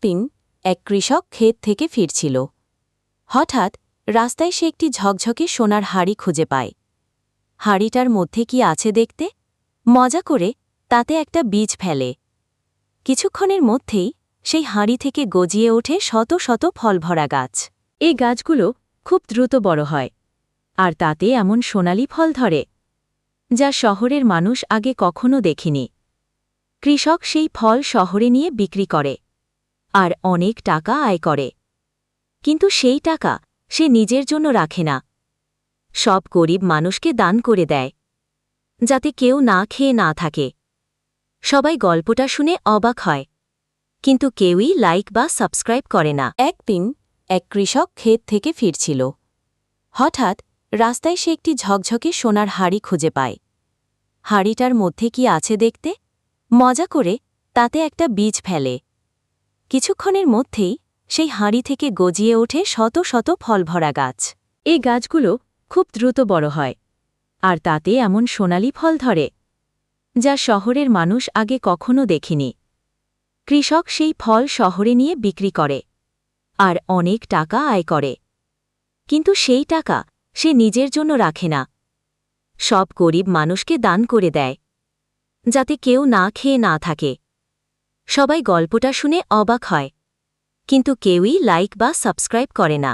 একদিন এক কৃষক ক্ষেত থেকে ফিরছিল। হঠাৎ রাস্তায় সে একটি ঝকঝকে সোনার হাড়ি খুঁজে পায়। হাড়িটার মধ্যে কি আছে দেখতে মজা করে তাতে একটা বীজ ফেলে। কিছুক্ষণের মধ্যেই সেই হাড়ি থেকে গজিয়ে ওঠে শত শত ফলভরা গাছ। এই গাছগুলো খুব দ্রুত বড় হয়, আর তাতে এমন সোনালি ফল ধরে যা শহরের মানুষ আগে কখনো দেখেনি। কৃষক সেই ফল শহরে নিয়ে বিক্রি করে আর অনেক টাকা আয় করে, কিন্তু সেই টাকা সে নিজের জন্য রাখে না, সব গরিব মানুষকে দান করে দেয়, যাতে কেউ না খেয়ে না থাকে। সবাই গল্পটা শুনে অবাক হয়, কিন্তু কেউই লাইক বা সাবস্ক্রাইব করে না। একদিন এক কৃষক ক্ষেত থেকে ফিরছিল। হঠাৎ রাস্তায় সে একটি ঝকঝকে সোনার হাড়ি খুঁজে পায়। হাড়িটার মধ্যে কি আছে দেখতে মজা করে তাতে একটা বীজ ফেলে। কিছুক্ষণের মধ্যেই সেই হাড়ি থেকে গজিয়ে ওঠে শত শত ফলভরা গাছ। এই গাছগুলো খুব দ্রুত বড় হয়, আর তাতে এমন সোনালি ফল ধরে যা শহরের মানুষ আগে কখনো দেখেনি। কৃষক সেই ফল শহরে নিয়ে বিক্রি করে আর অনেক টাকা আয় করে, কিন্তু সেই টাকা সে নিজের জন্য রাখে না, সব গরিব মানুষকে দান করে দেয়, যাতে কেউ না খেয়ে না থাকে। সবাই গল্পটা শুনে অবাক হয়, কিন্তু কেউই লাইক বা সাবস্ক্রাইব করে না।